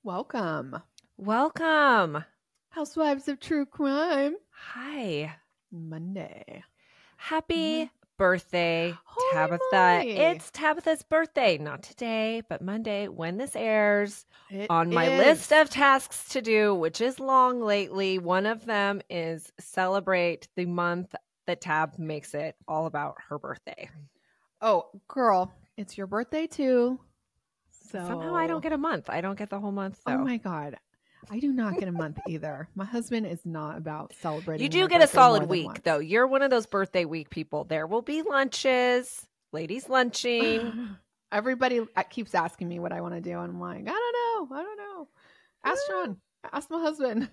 Welcome. Welcome. Housewives of True Crime. Hi. Monday. Happy birthday, Holy Tabitha. moly. It's Tabitha's birthday. Not today, but Monday when this airs. It On my is. list of tasks to do, which is long lately, one of them is celebrate the month that Tab makes it all about her birthday. Oh, girl, it's your birthday too. So Somehow I don't get a month. I don't get the whole month, though. Oh my God. I do not get a month either. My husband is not about celebrating. You do my get a birthday solid more than week, once. though. You're one of those birthday week people. There will be lunches, ladies lunching. Everybody keeps asking me what I want to do. And I'm like, I don't know. Ask John. Ask my husband.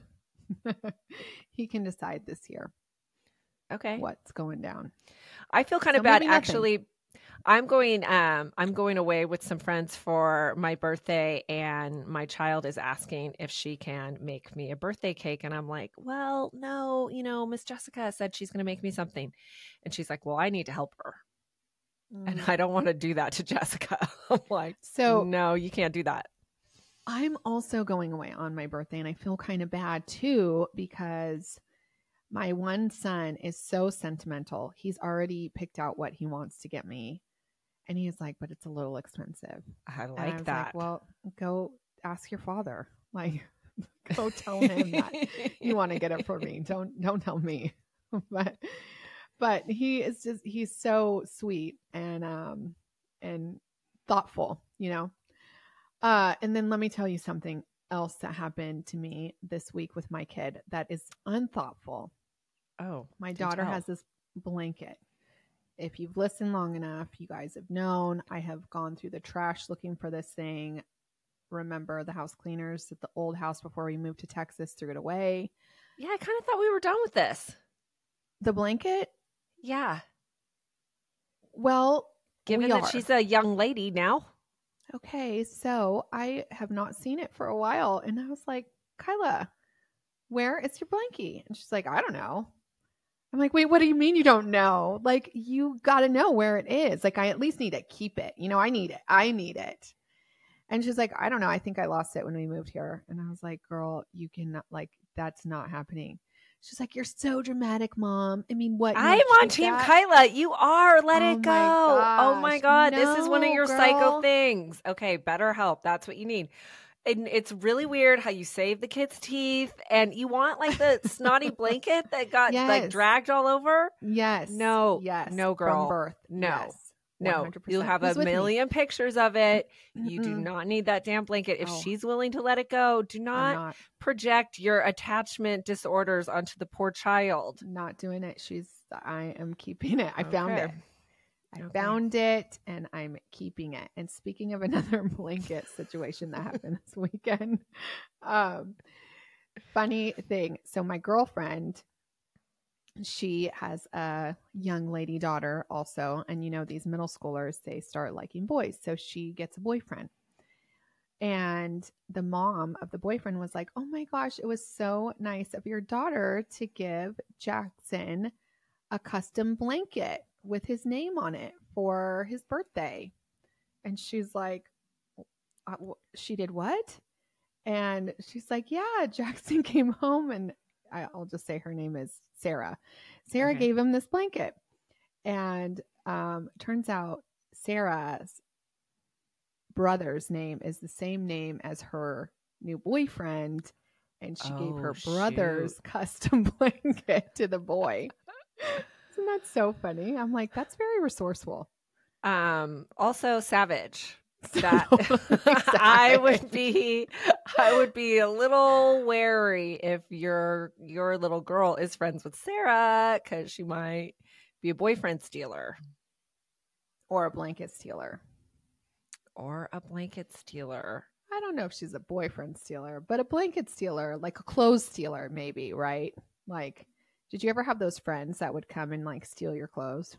He can decide this year. Okay. What's going down. I feel kind of bad. Actually, I'm going away with some friends for my birthday, and my child is asking if she can make me a birthday cake. And I'm like, well, no, Miss Jessica said she's going to make me something. And she's like, well, I need to help her. And I don't want to do that to Jessica. I'm like, so no, you can't do that. I'm also going away on my birthday, and I feel kind of bad too, because my one son is so sentimental. He's already picked out what he wants to get me. And he's like, but it's a little expensive. I like that. Like, well, go ask your father. Like, go tell him that you want to get it for me. Don't tell me. But he's so sweet and thoughtful, And then let me tell you something else that happened to me this week with my kid that is unthoughtful. Oh, my daughter has this blanket. If you've listened long enough, you guys have known I have gone through the trash looking for this thing. Remember the house cleaners at the old house before we moved to Texas threw it away. Yeah, I kind of thought we were done with this. The blanket? Yeah. Well, given that she's a young lady now. Okay, so I have not seen it for a while. And I was like, Kyla, where is your blankie? And she's like, I don't know. I'm like, wait, what do you mean you don't know? Like, you got to know where it is. Like, I at least need to keep it. I need it. I need it. And she's like, I don't know. I think I lost it when we moved here. And I was like, girl, you cannot, that's not happening. She's like, you're so dramatic, Mom. I mean, what? I'm on Team Kyla. You are. Let it go. Oh my God. This is one of your psycho things. Okay. BetterHelp. That's what you need. And it's really weird how you save the kid's teeth and you want the snotty blanket that got dragged all over. Yes. No. Yes. No, girl. From birth. No. Yes. No. You'll have a million pictures of it. You do not need that damn blanket. If she's willing to let it go, do not project your attachment disorders onto the poor child. Not doing it. I am keeping it. I found it. I found it and I'm keeping it. And speaking of another blanket situation that happened this weekend, funny thing. So my girlfriend, she has a young lady daughter also. And these middle schoolers, they start liking boys. So she gets a boyfriend. And the mom of the boyfriend was like, oh my gosh, it was so nice of your daughter to give Jackson a custom blanket with his name on it for his birthday. And she's like, she did what? And she's like, yeah, Jackson came home and I'll just say her name is Sarah. Sarah gave him this blanket. And turns out Sarah's brother's name is the same name as her new boyfriend. And she gave her brother's custom blanket to the boy. Isn't that so funny? I'm like, that's very resourceful. Also savage. That exactly. I would be a little wary if your little girl is friends with Sarah because she might be a boyfriend stealer. Or a blanket stealer. I don't know if she's a boyfriend stealer, but a blanket stealer, like a clothes stealer, maybe, right? Like, did you ever have those friends that would come and steal your clothes?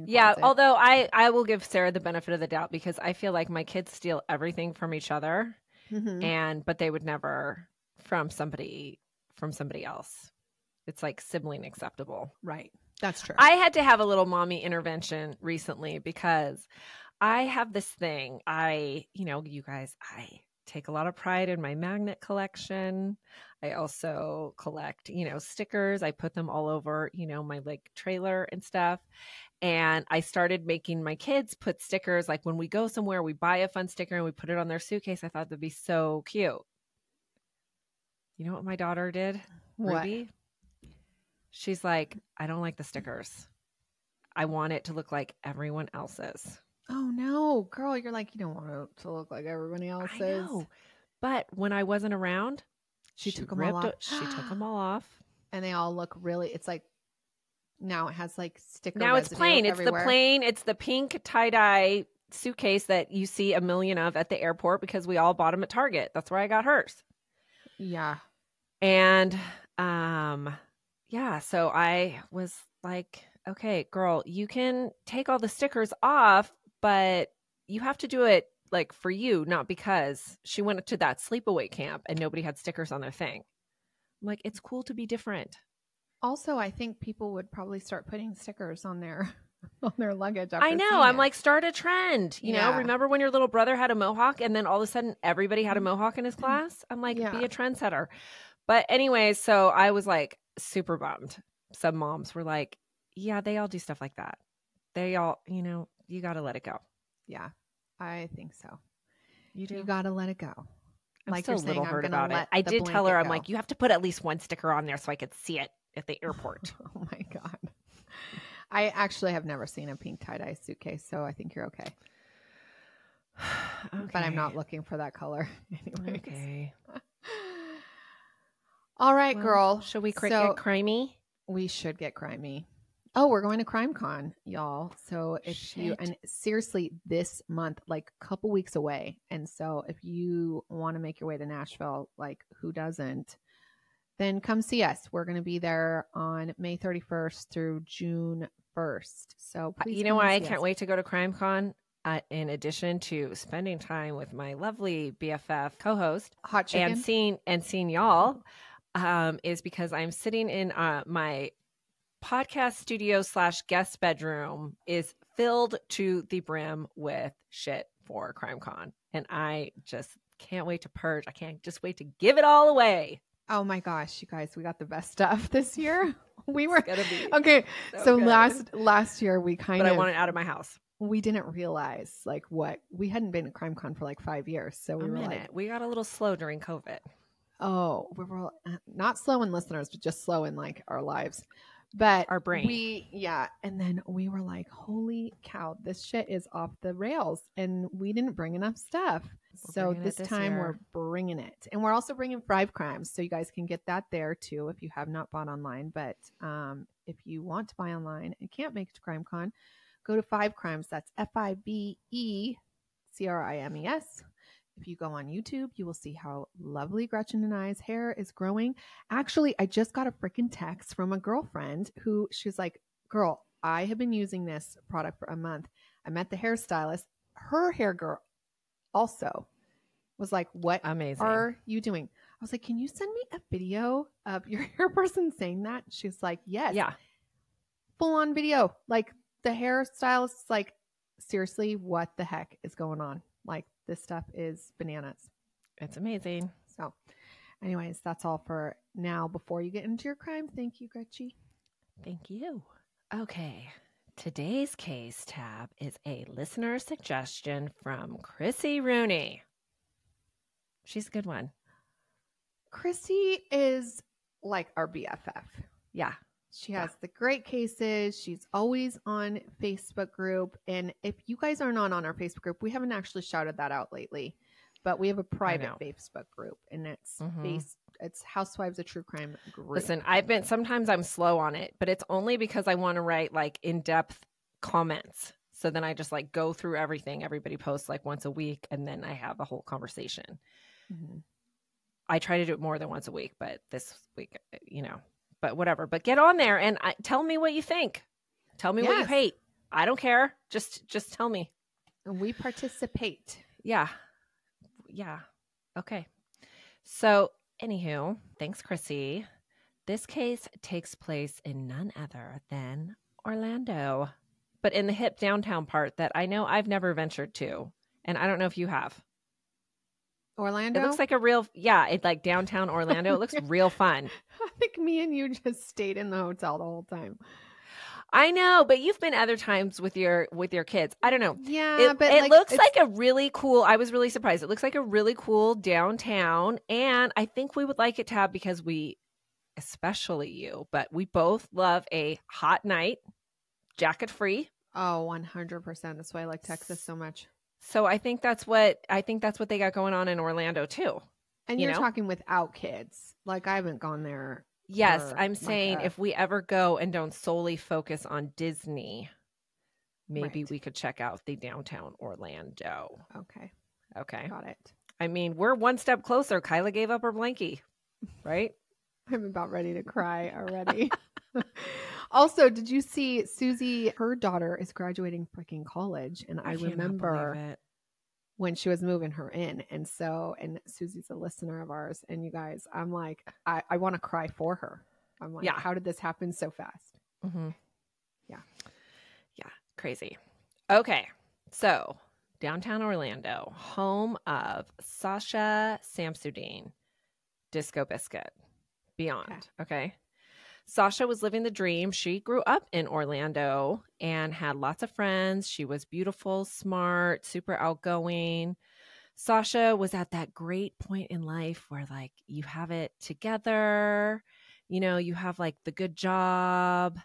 Yeah, although I will give Sarah the benefit of the doubt because I feel like my kids steal everything from each other, but they would never from somebody else. It's like sibling acceptable. Right. That's true. I had to have a little mommy intervention recently because I have this thing. You guys, take a lot of pride in my magnet collection. I also collect, stickers. I put them all over, my like trailer and stuff. And I started making my kids put stickers. Like when we go somewhere, we buy a fun sticker and we put it on their suitcase. I thought that'd be so cute. You know what my daughter did? What? Ruby? She's like, I don't like the stickers. I want it to look like everyone else's. Oh no, girl, you're like, you don't want it to look like everybody else's. I know. But when I wasn't around, she took them all off. She took them all off. And they all look really, it's like, now it has like sticker Now it's plain. Everywhere. It's the pink tie-dye suitcase that you see a million of at the airport because we all bought them at Target. That's where I got hers. Yeah. And so I was like, okay, girl, you can take all the stickers off, but you have to do it like for you, not because she went to that sleepaway camp and nobody had stickers on their thing. I'm like, it's cool to be different. Also, I think people would probably start putting stickers on their luggage. I know. I'm like, start a trend. You know, remember when your little brother had a mohawk and then all of a sudden everybody had a mohawk in his class? I'm like, be a trendsetter. But anyways, so I was like super bummed. Some moms were like, yeah, they all do stuff like that. They all, you got to let it go. Yeah, I think so. You do? You got to let it go. I'm like still a little hurt about it. I did tell her, I'm like, you have to put at least one sticker on there so I could see it at the airport. Oh my God. I actually have never seen a pink tie-dye suitcase, so I think you're okay. But I'm not looking for that color anyway. Okay. All right, girl. Should we get crimey? We should get crimey. Oh, we're going to CrimeCon, y'all. So and seriously, this month, like a couple weeks away. And so if you want to make your way to Nashville, like who doesn't, then come see us. We're going to be there on May 31st through June 1st. So please, you know why I can't wait to go to CrimeCon? In addition to spending time with my lovely BFF co-host, Hot Chicken, and seeing y'all, is because I'm sitting in my podcast studio / guest bedroom is filled to the brim with shit for CrimeCon. And I just can't wait to purge. I can't just wait to give it all away. Oh my gosh, you guys, we got the best stuff this year. We were okay. So last year we I want it out of my house. We didn't realize like what we hadn't been at CrimeCon for like 5 years. So we got a little slow during COVID. Oh, we were not slow in listeners, but just slow in like our lives. But our brain. And then we were like, holy cow, this shit is off the rails. And we didn't bring enough stuff. So this time we're bringing it. And we're also bringing 5 Crimes. So you guys can get that there too if you have not bought online. But if you want to buy online and can't make it to CrimeCon, go to 5 Crimes. That's FIBECRIMES. If you go on YouTube, you will see how lovely Gretchen and I's hair is growing. Actually, I just got a freaking text from a girlfriend who she's like, girl, I have been using this product for a month. I met the hairstylist. Her hair girl also was like, what are you doing? I was like, can you send me a video of your hair person saying that? She's like, yes. Yeah. Full on video. Like the hairstylist is like, seriously, what the heck is going on? Like, this stuff is bananas. It's amazing. So anyways, that's all for now. Before you get into your crime, thank you, Gretchen. Thank you. Okay. Today's case tab is a listener suggestion from Chrissy Rooney. She's a good one. Chrissy is like our BFF. Yeah. She has the great cases. She's always on Facebook group. And if you guys are not on our Facebook group, we haven't actually shouted that out lately, but we have a private Facebook group and it's it's Housewives of True Crime group. Listen, sometimes I'm slow on it, but it's only because I want to write like in-depth comments. So then I just like go through everything. Everybody posts like once a week and then I have a whole conversation. Mm-hmm. I try to do it more than once a week, but this week, but whatever. But get on there and tell me what you think. Tell me what you hate. I don't care. Just tell me. And we participate. Yeah. Yeah. Okay. So, anywho, thanks, Chrissy. This case takes place in none other than Orlando, but in the hip downtown part that I know I've never ventured to. And I don't know if you have. Orlando? It looks like a real, it's like downtown Orlando. It looks real fun. I think me and you just stayed in the hotel the whole time. I know, but you've been other times with your kids. I don't know. Yeah, but it looks like a really cool, I was really surprised. It looks like a really cool downtown, and I think we would like it to have, because we, especially you, but we both love a hot night, jacket free. Oh, 100%. That's why I like Texas so much. So I think that's what they got going on in Orlando too. And you're talking without kids. Like, I haven't gone there. Yes, I'm saying if we ever go and don't solely focus on Disney, maybe we could check out the downtown Orlando. Okay. Got it. I mean, we're one step closer. Kyla gave up her blankie, right? I'm about ready to cry already. Also, did you see Susie? Her daughter is graduating freaking college. And I remember when she was moving her in. And Susie's a listener of ours. And you guys, I'm like, I want to cry for her. I'm like, how did this happen so fast? Mm-hmm. Yeah. Crazy. Okay. So downtown Orlando, home of Sasha Samsudean, Disco Biscuit, Beyond. Okay. Sasha was living the dream. She grew up in Orlando and had lots of friends. She was beautiful, smart, super outgoing. Sasha was at that great point in life where, like, you have it together, you have like the good job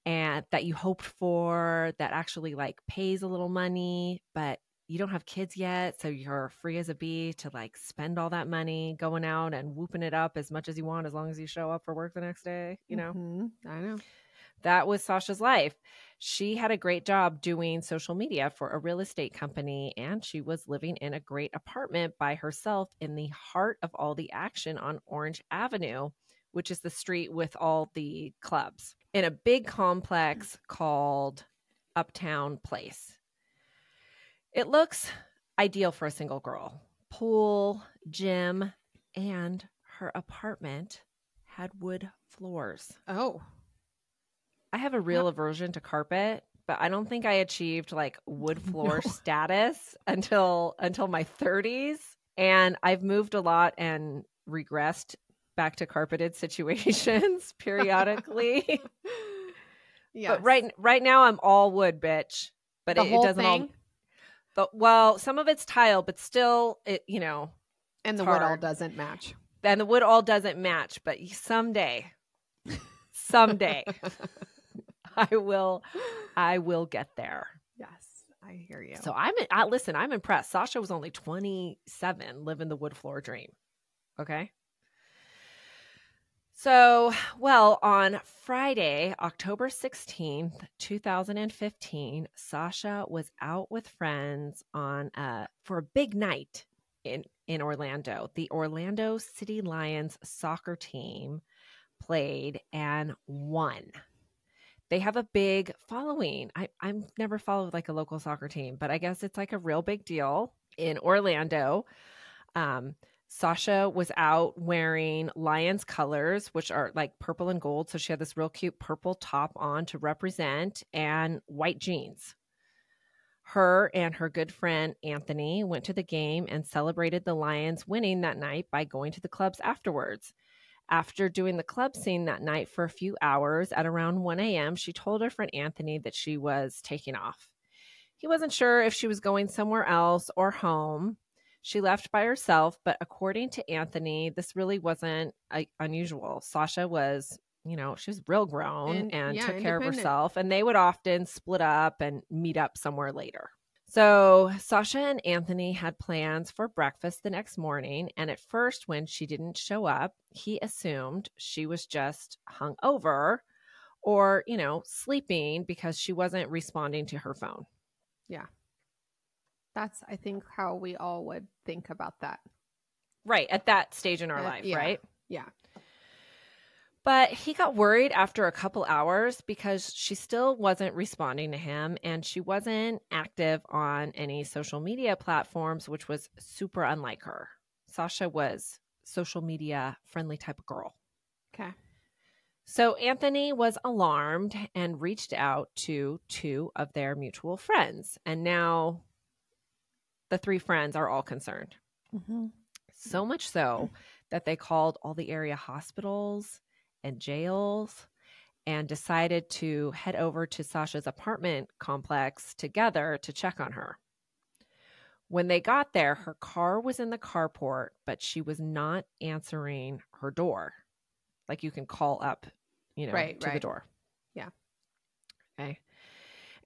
and that you hoped for, that actually like pays a little money, but you don't have kids yet, so you're free as a bee to like spend all that money going out and whooping it up as much as you want, as long as you show up for work the next day, Mm-hmm. I know. That was Sasha's life. She had a great job doing social media for a real estate company, and she was living in a great apartment by herself in the heart of all the action on Orange Avenue, which is the street with all the clubs, in a big complex called Uptown Place. It looks ideal for a single girl. Pool, gym, and her apartment had wood floors. Oh. I have a real aversion to carpet, but I don't think I achieved like wood floor status until my 30s. And I've moved a lot and regressed back to carpeted situations periodically. Yes. But right now I'm all wood, bitch. But it doesn't all. But, well, some of it's tile, but still, and the wood all doesn't match. And the wood all doesn't match. But someday, I will get there. Yes, I hear you. So listen, I'm impressed. Sasha was only 27, living the wood floor dream. Okay. So, on Friday, October 16th, 2015, Sasha was out with friends for a big night in Orlando. The Orlando City Lions soccer team played and won. They have a big following. I've never followed like a local soccer team, but I guess it's like a real big deal in Orlando. Sasha was out wearing Lions colors, which are like purple and gold. So she had this real cute purple top on to represent, and white jeans. Her and her good friend Anthony went to the game and celebrated the Lions winning that night by going to the clubs afterwards. After doing the club scene that night for a few hours at around 1 a.m., she told her friend Anthony that she was taking off. He wasn't sure if she was going somewhere else or home. She left by herself, but according to Anthony, this really wasn't unusual. Sasha was, she was real grown and took care of herself, and they would often split up and meet up somewhere later. So Sasha and Anthony had plans for breakfast the next morning, and at first when she didn't show up, he assumed she was just hungover or, sleeping because she wasn't responding to her phone. Yeah. That's, I think, how we all would think about that. Right. At that stage in our life, right? Yeah. But he got worried after a couple hours because she still wasn't responding to him, and she wasn't active on any social media platforms, which was super unlike her. Sasha was social media friendly type of girl. Okay. So Anthony was alarmed and reached out to two of their mutual friends. And now the three friends are all concerned. Mm-hmm. So much so that they called all the area hospitals and jails and decided to head over to Sasha's apartment complex together to check on her. When they got there, her car was in the carport, but she was not answering her door. Like you can call up, to the door. Yeah. Okay.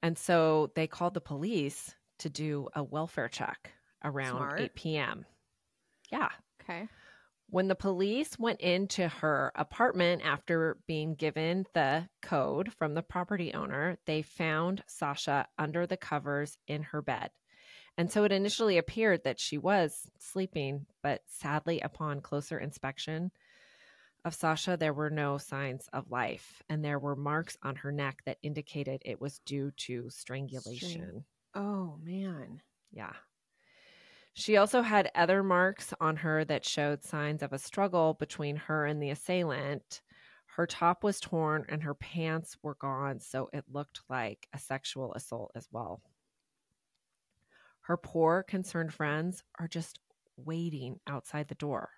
And so they called the police to do a welfare check around 8 p.m. Yeah. Okay. When the police went into her apartment after being given the code from the property owner, they found Sasha under the covers in her bed. And so it initially appeared that she was sleeping, but sadly, upon closer inspection of Sasha, there were no signs of life, and there were marks on her neck that indicated it was due to strangulation. Oh, man. Yeah. She also had other marks on her that showed signs of a struggle between her and the assailant. Her top was torn and her pants were gone, so it looked like a sexual assault as well. Her poor, concerned friends are just waiting outside the door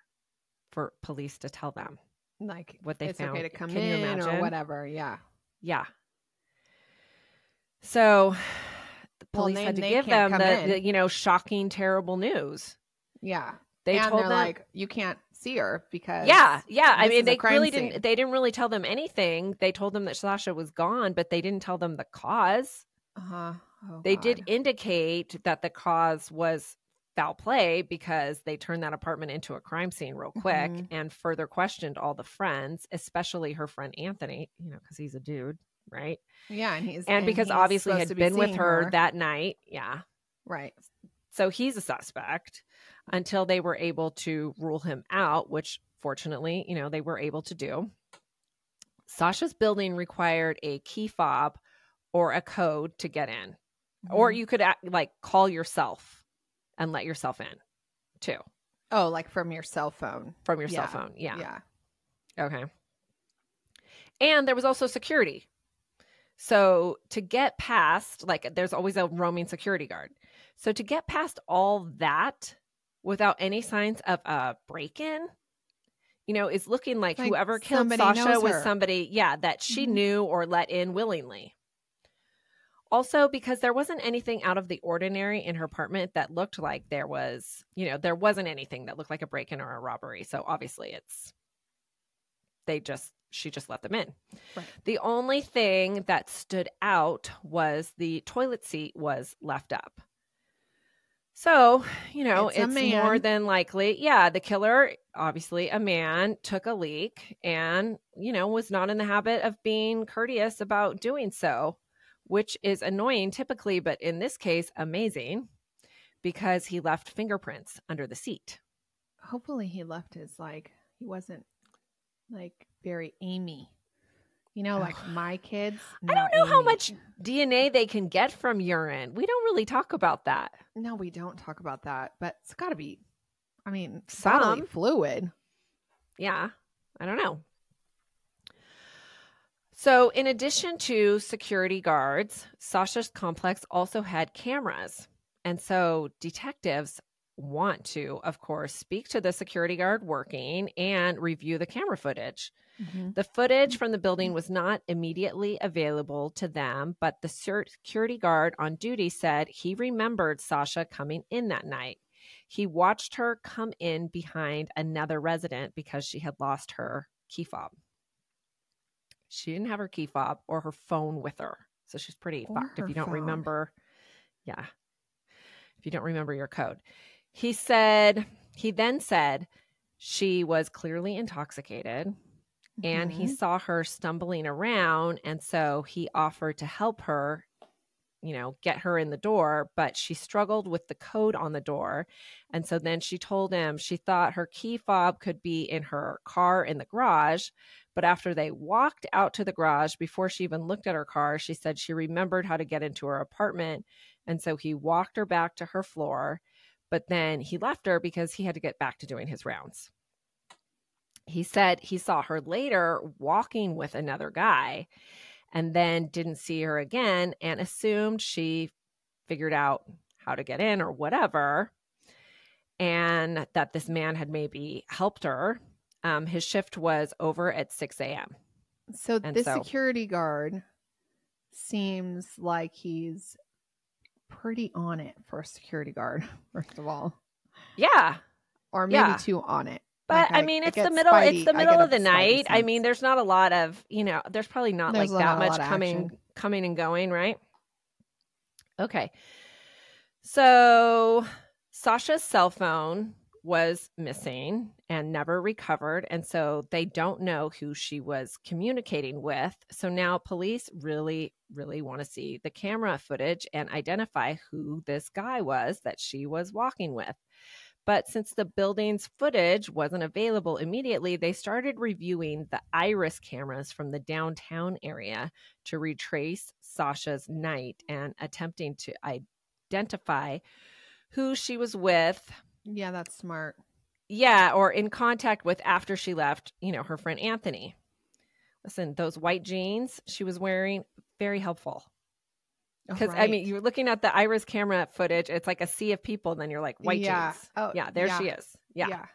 for police to tell them like what they it's found. Okay to come Can you in imagine? Or whatever. Yeah. Yeah. So the police had to give them the shocking, terrible news. Yeah. They told them like, you can't see her because yeah. I mean, they really scene. didn't really tell them anything. They told them that Sasha was gone, but they didn't tell them the cause. Uh-huh. Oh, they God. did indicate that the cause was foul play because they turned that apartment into a crime scene real quick and further questioned all the friends, especially her friend Anthony, because he's a dude, right? Yeah, and because obviously had been with her that night. Yeah. Right. So he's a suspect until they were able to rule him out, which fortunately, they were able to do. Sasha's building required a key fob or a code to get in. Or you could call yourself and let yourself in too. Oh, like from your cell phone. From your cell phone. Yeah. Yeah. Okay. And there was also security. So to get past, there's always a roaming security guard. So to get past all that without any signs of a break-in, is looking like whoever killed Sasha was somebody, that she knew or let in willingly. Also, because there wasn't anything out of the ordinary in her apartment that looked like there was, there wasn't anything that looked like a break-in or a robbery. So obviously she just let them in. Right. The only thing that stood out was the toilet seat was left up. So, it's more than likely. Yeah, the killer, obviously a man, took a leak and, was not in the habit of being courteous about doing so, which is annoying typically, but in this case, amazing because he left fingerprints under the seat. Hopefully he left his, he wasn't very Amy. My kids. I don't know how much DNA they can get from urine. We don't really talk about that. No, we don't talk about that, but it's got to be, some fluid. Yeah, I don't know. So in addition to security guards, Sasha's complex also had cameras. And so detectives want to, of course, speak to the security guard working and review the camera footage. The footage from the building was not immediately available to them, but the security guard on duty said he remembered Sasha coming in that night. He watched her come in behind another resident because she had lost her key fob. She didn't have her key fob or her phone with her. So she's pretty fucked if you don't remember. Yeah. If you don't remember your code. He then said she was clearly intoxicated and he saw her stumbling around. And so he offered to help her, get her in the door, but she struggled with the code on the door. And so then she told him she thought her key fob could be in her car in the garage. But after they walked out to the garage, before she even looked at her car, she said she remembered how to get into her apartment. And so he walked her back to her floor, but then he left her because he had to get back to doing his rounds. He said he saw her later walking with another guy and then didn't see her again and assumed she figured out how to get in or whatever. and that this man had maybe helped her. His shift was over at 6 a.m. So this security guard seems like he's pretty on it for a security guard, first of all. Yeah. Or maybe too on it. But like, I mean, it's the middle of the night. I mean, there's not a lot of, there's probably not like that much coming and going, right? Okay. So Sasha's cell phone was missing and never recovered. And so they don't know who she was communicating with. So now police really, really want to see the camera footage and identify who this guy was that she was walking with. But since the building's footage wasn't available immediately, they started reviewing the iris cameras from the downtown area to retrace Sasha's night and attempting to identify who she was with. Yeah, that's smart. Yeah, or in contact with after she left, her friend Anthony. Listen, those white jeans she was wearing, very helpful. Because, I mean, you're looking at the iris camera footage. It's like a sea of people. And then you're like, white jeans. Oh, yeah, there she is. Yeah.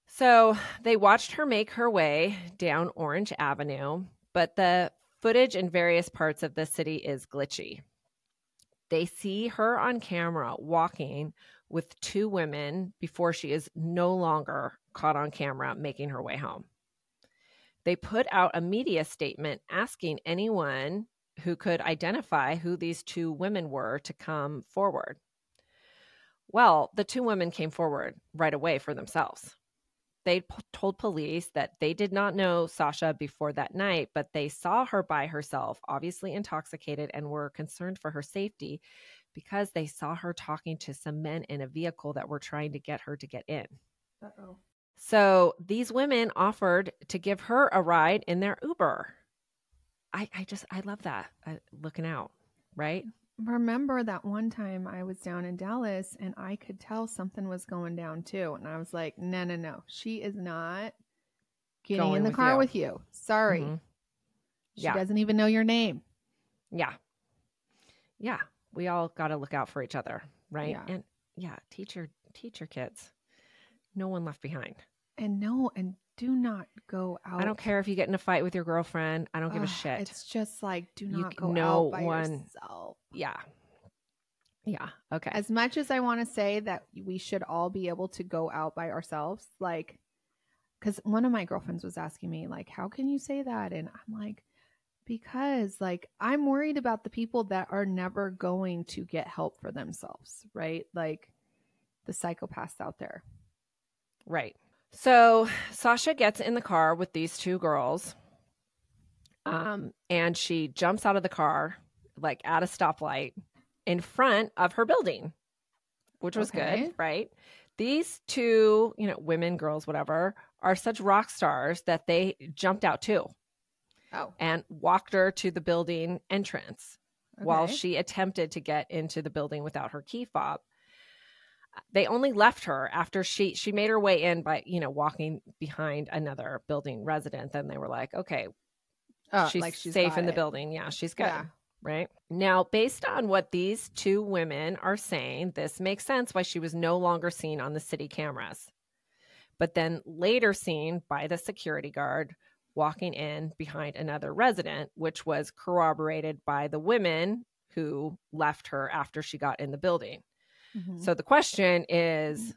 So they watched her make her way down Orange Avenue. But the footage in various parts of the city is glitchy. They see her on camera walking with two women before she is no longer caught on camera making her way home. They put out a media statement asking anyone who could identify who these two women were to come forward. Well, the two women came forward right away for themselves. They told police that they did not know Sasha before that night, but they saw her by herself, obviously intoxicated, and were concerned for her safety because they saw her talking to some men in a vehicle that were trying to get her to get in. Uh-oh. So these women offered to give her a ride in their Uber. I love that. Looking out, right? Remember that one time I was down in Dallas and I could tell something was going down too. And I was like, no. She is not getting in the car with you. Sorry. Mm-hmm. She doesn't even know your name. Yeah. Yeah. We all got to look out for each other, right? Yeah. And teach your kids. No one left behind. And do not go out. I don't care if you get in a fight with your girlfriend. I don't give a shit. It's just like, do not go out by yourself. Yeah. Yeah. Okay. As much as I want to say that we should all be able to go out by ourselves, like, because one of my girlfriends was asking me, like, how can you say that? And I'm like, because, like, I'm worried about the people that are never going to get help for themselves, right? Like the psychopaths out there. Right. So Sasha gets in the car with these two girls, and she jumps out of the car, like at a stoplight in front of her building, which was good, right? These two, women, girls, whatever, are such rock stars that they jumped out too. Oh. And walked her to the building entrance while she attempted to get into the building without her key fob. They only left her after she made her way in by, walking behind another building resident. Then they were like, okay, she's safe in the building. Yeah, she's good. Yeah. Right. Now, based on what these two women are saying, this makes sense why she was no longer seen on the city cameras, but then later seen by the security guard walking in behind another resident, which was corroborated by the women who left her after she got in the building. Mm-hmm. So the question is,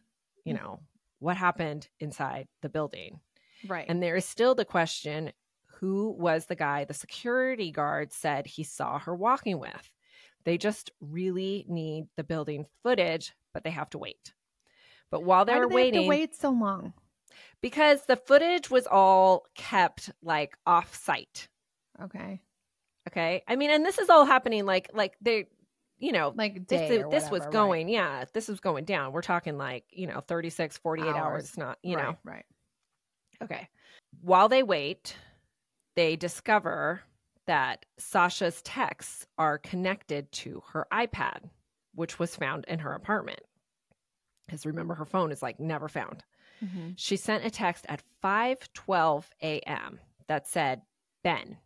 what happened inside the building? Right. And there is still the question, who was the guy the security guard said he saw her walking with? They just really need the building footage, but they have to wait. But while they were waiting, have to wait so long? Because the footage was all kept like off site. Okay. I mean, and this is all happening like they, like this was going, this was going down. We're talking like, 36, 48 hours, not, Right. Okay. While they wait, they discover that Sasha's texts are connected to her iPad, which was found in her apartment. Because remember, her phone is like never found. Mm-hmm. She sent a text at 5:12 a.m. that said, Ben.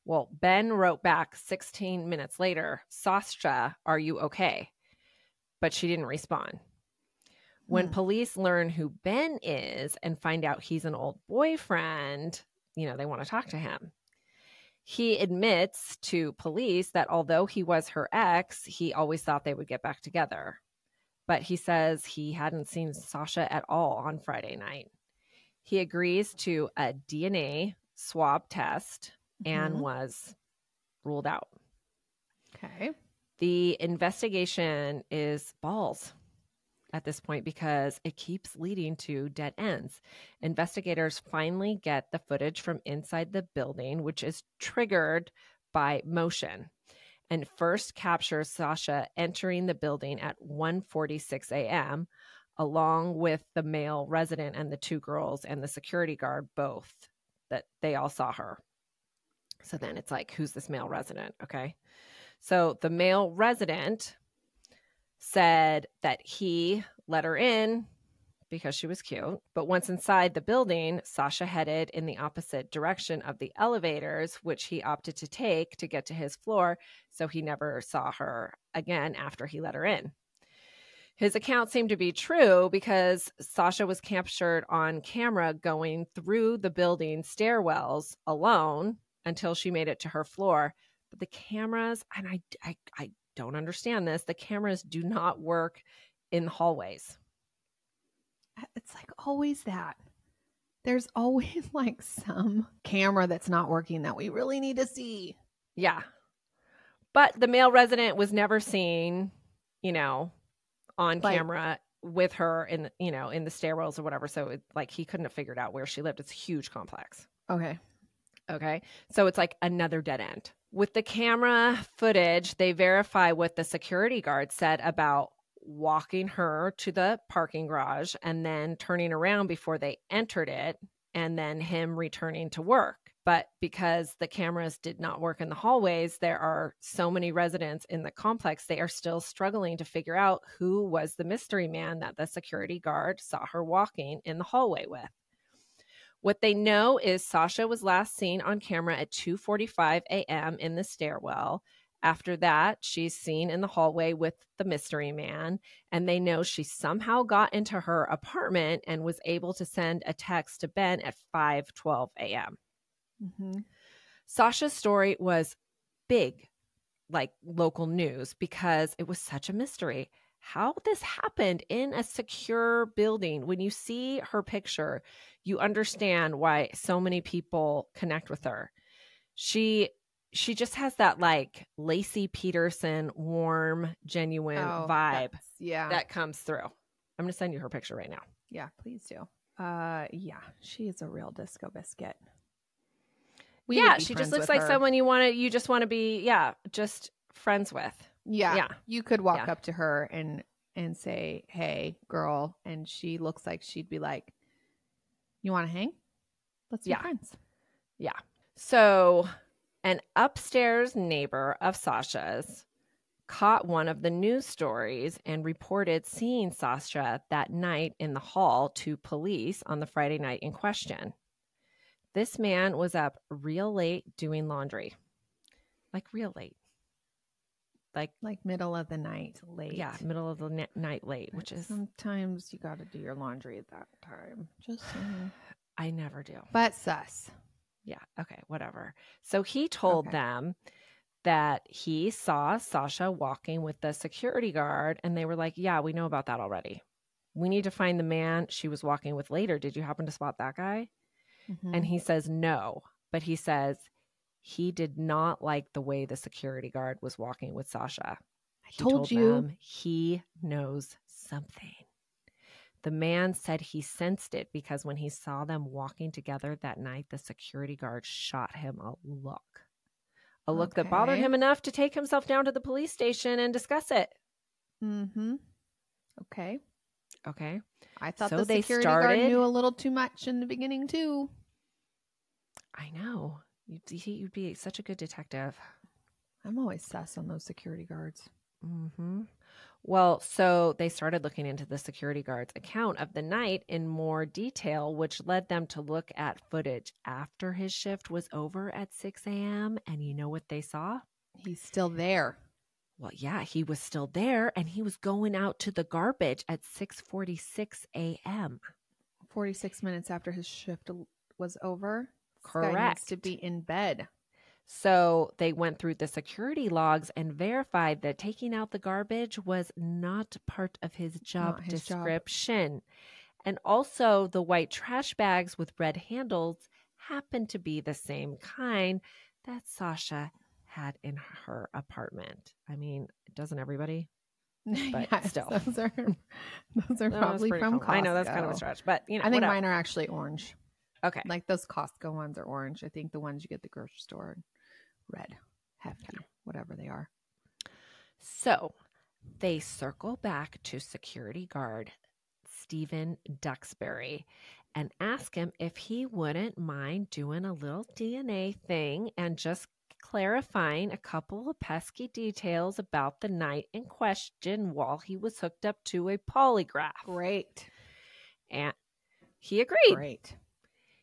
Well, Ben wrote back 16 minutes later, Sasha, are you okay? but she didn't respond. When police learn who Ben is and find out he's an old boyfriend, they want to talk to him. He admits to police that although he was her ex, he always thought they would get back together. But he says he hadn't seen Sasha at all on Friday night. He agrees to a DNA swab test and was ruled out. Okay. The investigation is balls at this point because it keeps leading to dead ends. Investigators finally get the footage from inside the building, which is triggered by motion, and first captures Sasha entering the building at 1:46 a.m., along with the male resident and the two girls and the security guard, both, that they all saw her. So then it's like, who's this male resident? Okay. So the male resident said that he let her in because she was cute. But once inside the building, Sasha headed in the opposite direction of the elevators, which he opted to take to get to his floor. So he never saw her again after he let her in. His account seemed to be true because Sasha was captured on camera going through the building stairwells alone until she made it to her floor. But the cameras, and I don't understand this, the cameras do not work in the hallways. It's like always that. There's always like some camera that's not working that we really need to see. Yeah. But the male resident was never seen, on camera with her in the stairwells or whatever. So he couldn't have figured out where she lived. It's a huge complex. Okay. So it's like another dead end. With the camera footage, they verify what the security guard said about walking her to the parking garage and then turning around before they entered it, and then him returning to work. But because the cameras did not work in the hallways, there are so many residents in the complex, they are still struggling to figure out who was the mystery man that the security guard saw her walking in the hallway with. What they know is Sasha was last seen on camera at 2:45 a.m. in the stairwell. After that, she's seen in the hallway with the mystery man, and they know she somehow got into her apartment and was able to send a text to Ben at 5:12 a.m. Sasha's story was big, like local news, because it was such a mystery. How this happened in a secure building. When you see her picture, you understand why so many people connect with her. She just has that like Lacey Peterson, warm, genuine vibe that comes through. I'm going to send you her picture right now. Yeah, please do. She is a real disco biscuit. She just looks like someone you just want to be, just friends with. Yeah. You could walk up to her and say, "Hey, girl," and she looks like she'd be like, "You want to hang? Let's be friends." Yeah. So an upstairs neighbor of Sasha's caught one of the news stories and reported seeing Sasha that night in the hall to police on the Friday night in question. This man was up real late doing laundry. Like real late. Like middle of the night late. Yeah, middle of the night late, which is... Sometimes you got to do your laundry at that time. Just saying. I never do. But sus. Yeah, okay, whatever. So he told them that he saw Sasha walking with the security guard, and they were like, yeah, we know about that already. We need to find the man she was walking with later. Did you happen to spot that guy? And he says no, but he says he did not like the way the security guard was walking with Sasha. I told you. Them he knows something. The man said he sensed it because when he saw them walking together that night, the security guard shot him a look that bothered him enough to take himself down to the police station and discuss it. Okay. I thought so the security guard knew a little too much in the beginning too. I know. You'd be such a good detective. I'm always sus on those security guards. Well, so they started looking into the security guard's account of the night in more detail, which led them to look at footage after his shift was over at 6 a.m. And you know what they saw? He's still there. Well, yeah, he was still there, and he was going out to the garbage at 6:46 a.m. 46 minutes after his shift was over. Correct. This guy needs to be in bed. So they went through the security logs and verified that taking out the garbage was not part of his job description. And also the white trash bags with red handles happened to be the same kind that Sasha had in her apartment. I mean, doesn't everybody? But yes, still. Those are probably from Costco. I know that's kind of a stretch, but I think mine are actually orange. Okay. Like those Costco ones are orange. I think the ones you get at the grocery store are red, hefty, whatever they are. So they circle back to security guard Stephen Duxbury and ask him if he wouldn't mind doing a little DNA thing and just clarifying a couple of pesky details about the night in question while he was hooked up to a polygraph. Great. And he agreed. Great.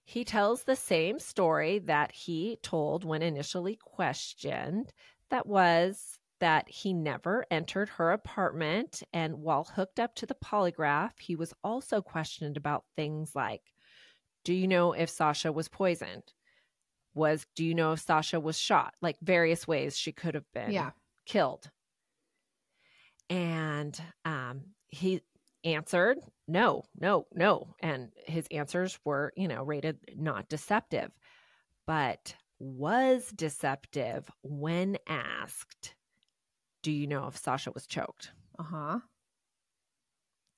He tells the same story that he told when initially questioned. That was that he never entered her apartment, and while hooked up to the polygraph, he was also questioned about things like, do you know if Sasha was poisoned? Do you know if Sasha was shot? Like various ways she could have been killed. And he answered, no. And his answers were, rated not deceptive, but was deceptive when asked, do you know if Sasha was choked? Uh-huh.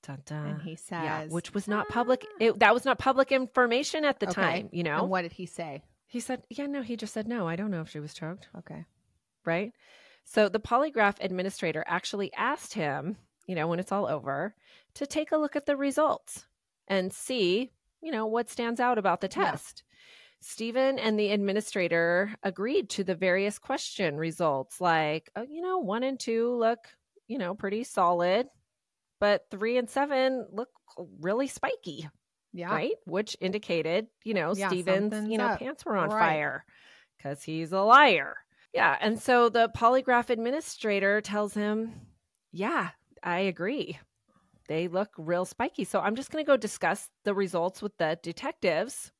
Dun-dun. And he says, yeah, which was not public. That was not public information at the time, And what did he say? He said, he just said, no, I don't know if she was choked. Okay. Right. So the polygraph administrator actually asked him, when it's all over, to take a look at the results and see, what stands out about the test. Yeah. Stephen and the administrator agreed to the various question results, like, 1 and 2 look, pretty solid, but 3 and 7 look really spiky. Yeah. Right. Which indicated, Stephen's, pants were on fire because he's a liar. Yeah. And so the polygraph administrator tells him, yeah, I agree. They look real spiky. So I'm just going to go discuss the results with the detectives.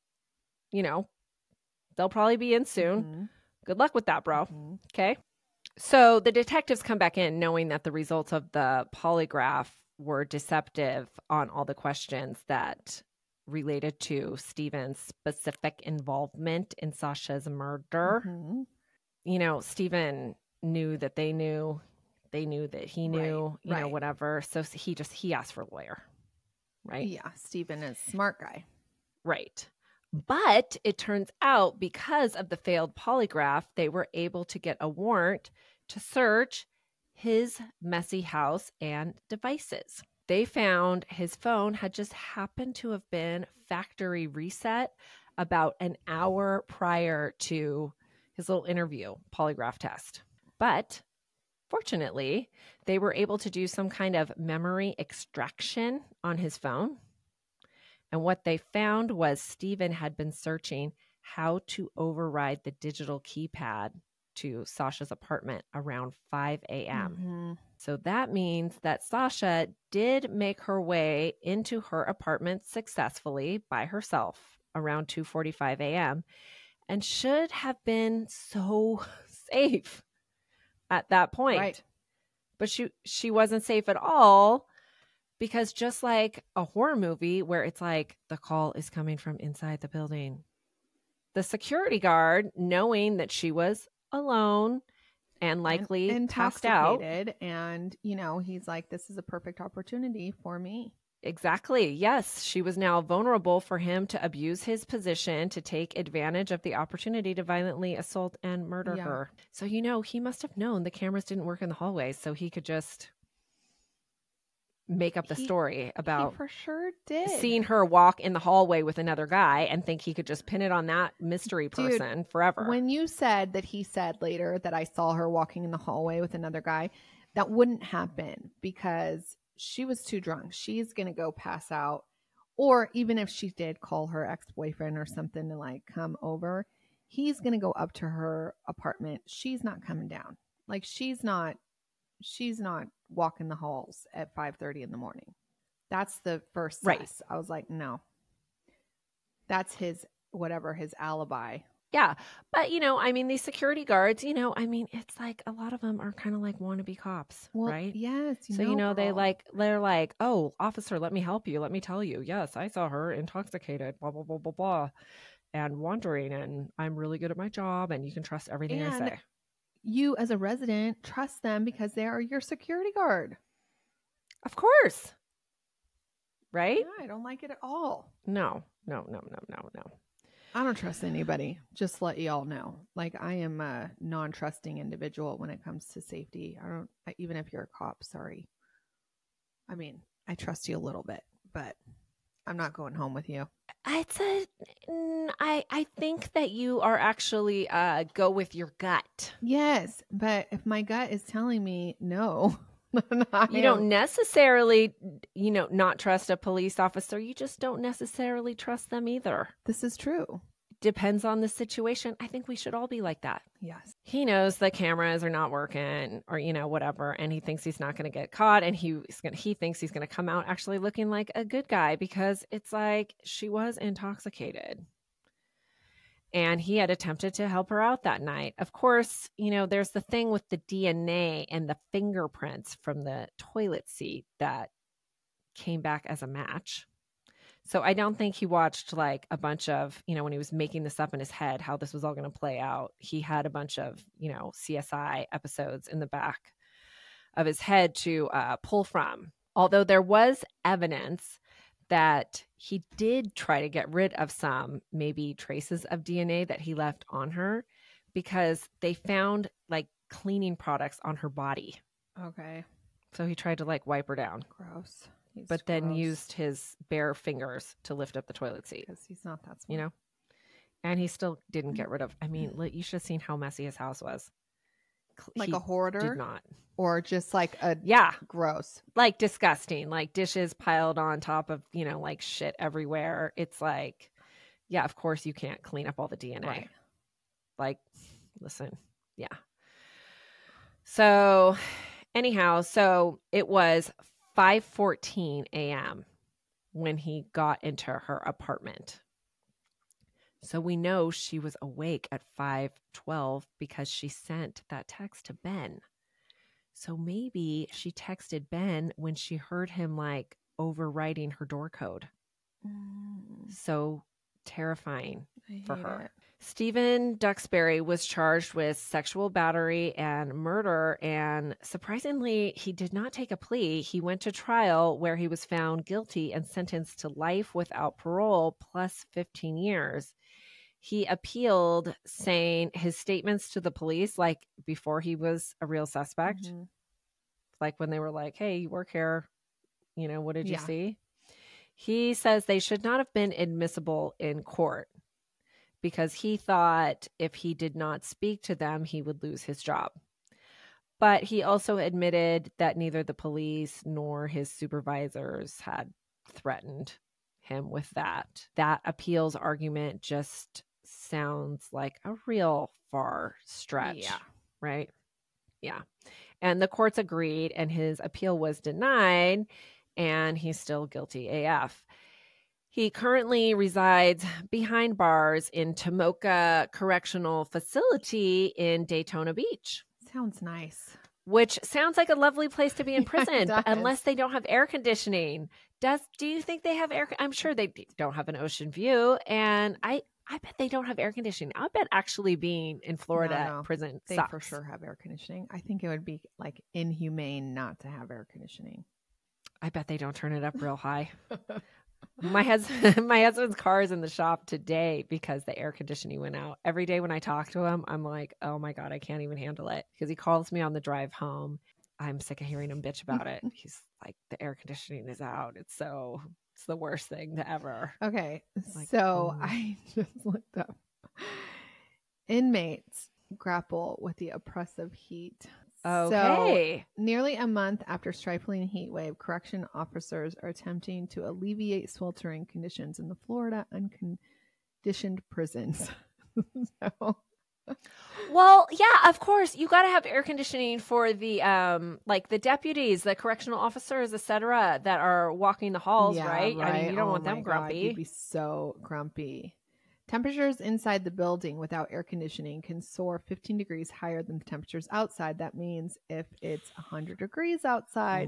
They'll probably be in soon. Mm-hmm. Good luck with that, bro. Mm-hmm. Okay. So the detectives come back in knowing that the results of the polygraph were deceptive on all the questions that related to Stephen's specific involvement in Sasha's murder. Mm-hmm. Stephen knew that they knew that he knew, whatever. So he asked for a lawyer, right? Yeah. Stephen is a smart guy. Right. But it turns out because of the failed polygraph, they were able to get a warrant to search his messy house and devices. They found his phone had just happened to have been factory reset about an hour prior to his little interview polygraph test. But fortunately, they were able to do some kind of memory extraction on his phone. And what they found was Stephen had been searching how to override the digital keypad to Sasha's apartment around 5 a.m. Mm-hmm. So that means that Sasha did make her way into her apartment successfully by herself around 2:45 a.m. and should have been so safe at that point. Right. But she wasn't safe at all. Because just like a horror movie where it's like the call is coming from inside the building, the security guard, knowing that she was alone and likely passed out. And, he's like, this is a perfect opportunity for me. Exactly. Yes. She was now vulnerable for him to abuse his position, to take advantage of the opportunity to violently assault and murder her. So, he must have known the cameras didn't work in the hallway, so he could just make up the story about he for sure did seeing her walk in the hallway with another guy and think he could just pin it on that mystery person forever. When you said that he said later that I saw her walking in the hallway with another guy, that wouldn't happen because she was too drunk. She's going to go pass out. Or even if she did call her ex-boyfriend or something to come over, he's going to go up to her apartment. She's not coming down. She's not she's not walking the halls at 5:30 in the morning. That's the first Right. sus. I was like, no. That's his alibi. Yeah. But, I mean, these security guards, it's like a lot of them are kind of like wannabe cops, right? Yes. So, they're like, oh, officer, let me help you. Let me tell you. Yes, I saw her intoxicated, blah, blah, blah, blah, blah, and wandering. And I'm really good at my job. And you can trust everything I say. You, as a resident, trust them because they are your security guard. Of course. Right? Yeah, I don't like it at all. No. I don't trust anybody. Just let y'all know. Like, I am a non-trusting individual when it comes to safety. Even if you're a cop, sorry. I mean, I trust you a little bit, but I'm not going home with you. I think that you are actually go with your gut. Yes, but if my gut is telling me no, you don't necessarily, not trust a police officer. You just don't necessarily trust them either. This is true. Depends on the situation. I think we should all be like that. Yes. He knows the cameras are not working or, whatever. And he thinks he's not going to get caught. And he thinks he's going to come out actually looking like a good guy because it's like she was intoxicated. And he had attempted to help her out that night. Of course, there's the thing with the DNA and the fingerprints from the toilet seat that came back as a match. So I don't think he watched like a bunch of, when he was making this up in his head, how this was all going to play out. He had a bunch of, CSI episodes in the back of his head to pull from. Although there was evidence that he did try to get rid of some maybe traces of DNA that he left on her because they found like cleaning products on her body. Okay. So he tried to like wipe her down. Gross. But then used his bare fingers to lift up the toilet seat. Because he's not that smart. And he still didn't get rid of, you should have seen how messy his house was. Like a hoarder? Did not. Or just like gross. Like disgusting. Like dishes piled on top of, like shit everywhere. It's like, yeah, of course you can't clean up all the DNA. Right. Like, listen, yeah. So anyhow, it was 5:14 a.m. when he got into her apartment. So we know she was awake at 5:12 because she sent that text to Ben. So maybe she texted Ben when she heard him like overwriting her door code. So terrifying for her. It. Stephen Duxbury was charged with sexual battery and murder, and surprisingly, he did not take a plea. He went to trial where he was found guilty and sentenced to life without parole plus 15 years. He appealed, saying his statements to the police, like before he was a real suspect, like when they were like, hey, you work here, what did you see? He says they should not have been admissible in court because he thought if he did not speak to them, he would lose his job. But he also admitted that neither the police nor his supervisors had threatened him with that. That appeals argument just sounds like a real far stretch. Yeah. Right? Yeah. And the courts agreed and his appeal was denied and he's still guilty AF. He currently resides behind bars in Tomoka Correctional Facility in Daytona Beach. Sounds nice. Which sounds like a lovely place to be in prison, unless they don't have air conditioning. Do you think they have air? I'm sure they don't have an ocean view. And I bet they don't have air conditioning. I bet actually being in Florida prison they sucks. For sure have air conditioning. I think it would be like inhumane not to have air conditioning. I bet they don't turn it up real high. My husband's car is in the shop today because the air conditioning went out. Every day when I talk to him, I'm like, oh my God, I can't even handle it. Because he calls me on the drive home. I'm sick of hearing him bitch about it. He's like, the air conditioning is out. It's the worst thing to ever. Okay. I just looked up. Inmates grapple with the oppressive heat. Okay. So, nearly a month after stifling heat wave, correction officers are attempting to alleviate sweltering conditions in the Florida unconditioned prisons. So, Well, yeah, of course. You got to have air conditioning for the like the deputies, the correctional officers, etc., that are walking the halls, right? I mean, you don't want them grumpy. You'd be so grumpy. Temperatures inside the building without air conditioning can soar 15 degrees higher than the temperatures outside. That means if it's 100 degrees outside,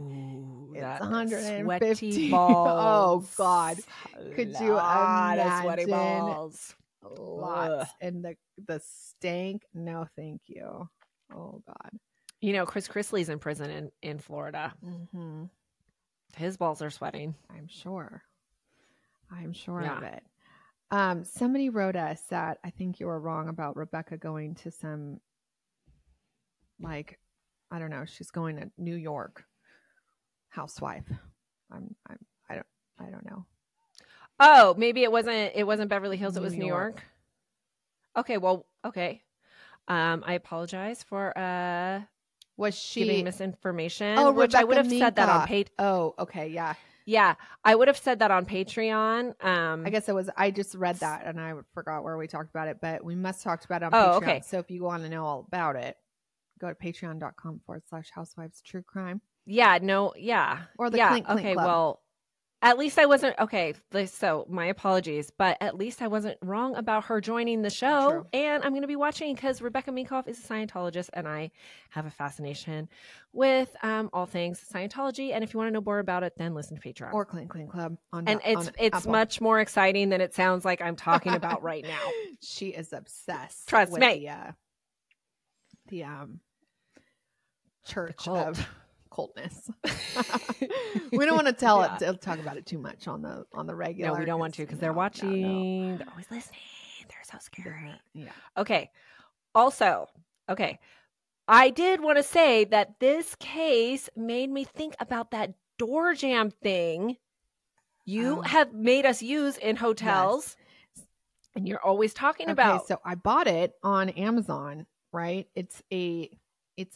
it's 150 balls. Oh God. Could you imagine? Sweaty balls. Lots. And the stank, no thank you. Oh God. You know, Chris Chrisley's in prison in Florida. Mm-hmm. His balls are sweating. I'm sure of it. Somebody wrote us that I think you were wrong about Rebecca going to some, like, I don't know, she's going to New York housewife. I don't know. Oh, maybe it wasn't Beverly Hills. It was New York. Okay. Well, okay. I apologize for was she giving misinformation? Oh, which Rebecca I would have said that on Patreon. Oh, okay, yeah. Yeah, I would have said that on Patreon. I guess I just read that and I forgot where we talked about it, but we must talk about it on Patreon. Okay. So if you want to know all about it, go to patreon.com/housewives-true-crime. Yeah, no, yeah. Or the Clink Clink okay, Club. Well, at least I wasn't, okay, so my apologies, but at least I wasn't wrong about her joining the show. True. And I'm going to be watching because Rebecca Minkoff is a Scientologist and I have a fascination with all things Scientology. And if you want to know more about it, then listen to Patreon. Or Clink Clink Club. It's much more exciting than it sounds like I'm talking about right now. She is obsessed. Trust me. The church of coldness. We don't want to talk about it too much on the regular. No, we don't want to because they're watching. No. They're always listening. They're so scary. Yeah. Okay. Also, okay. I did want to say that this case made me think about that door jam thing you have made us use in hotels. Yes. And you're always talking about. So I bought it on Amazon, right? It's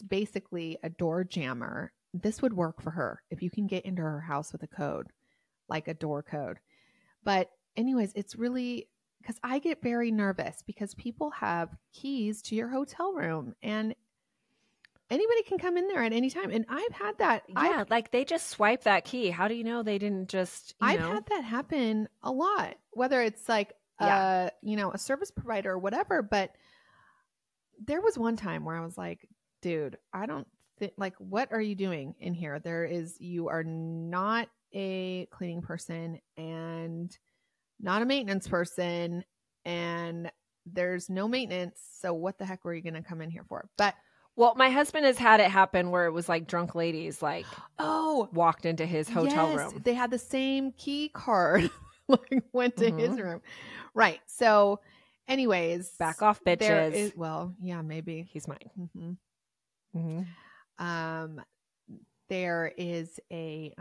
basically a door jammer. This would work for her if you can get into her house with a code, like a door code. But anyways, it's really, because I get very nervous because people have keys to your hotel room and anybody can come in there at any time. And I've had that. Yeah, like they just swipe that key. How do you know they didn't just, I've had that happen a lot, whether it's like, a service provider or whatever. But there was one time where I was like, dude, I don't think, like, what are you doing in here? You are not a cleaning person and not a maintenance person, and there's no maintenance. So what the heck were you going to come in here for? But well, my husband has had it happen where it was like drunk ladies, like walked into his hotel room. They had the same key card, like went to his room. Right. So anyways, back off, bitches. Maybe he's mine. There is a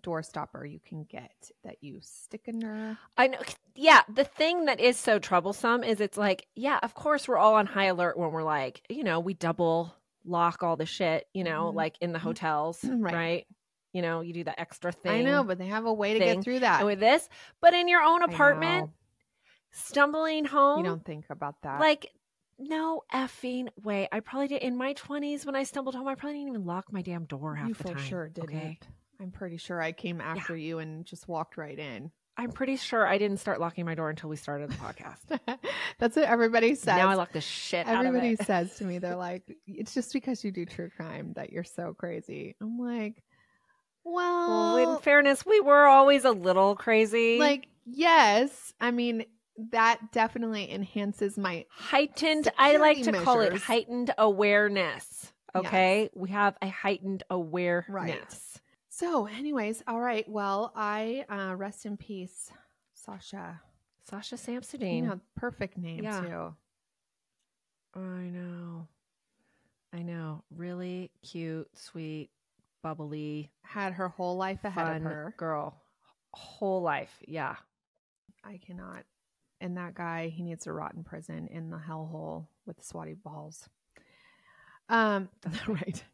door stopper you can get that you stick in there. I know. Yeah. The thing that is so troublesome is it's like, yeah, of course we're all on high alert when we're like, we double lock all the shit, like in the hotels, right? You do the extra thing. I know, but they have a way to get through that. And with this, but in your own apartment, stumbling home. You don't think about that. Like, no effing way. I probably did in my 20s when I stumbled home. I probably didn't even lock my damn door half the time. You for sure didn't. Okay? I'm pretty sure I came after you and just walked right in. I'm pretty sure I didn't start locking my door until we started the podcast. That's what everybody says. Now I lock the shit out of it. Everybody says to me, they're like, it's just because you do true crime that you're so crazy. I'm like, well, in fairness, we were always a little crazy. Like, yes. I mean, that definitely enhances my heightened, I like to call it heightened awareness. Okay. Yes. We have a heightened awareness. Right. So anyways, all right. Well, I rest in peace, Sasha Samsudean. Perfect name too. I know. Really cute, sweet, bubbly. Had her whole life ahead of her. Girl. Whole life. Yeah. I cannot. And that guy, he needs to rot in prison in the hellhole with the sweaty balls. Right.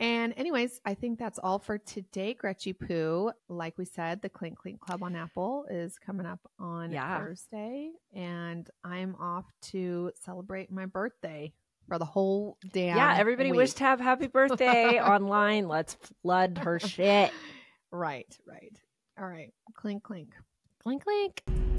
And anyways, I think that's all for today, Gretchy Poo. Like we said, the Clink Clink Club on Apple is coming up on Thursday. And I'm off to celebrate my birthday for the whole damn everybody week. wished to have happy birthday online. Let's flood her shit. Right. All right. Clink, clink. Clink, clink.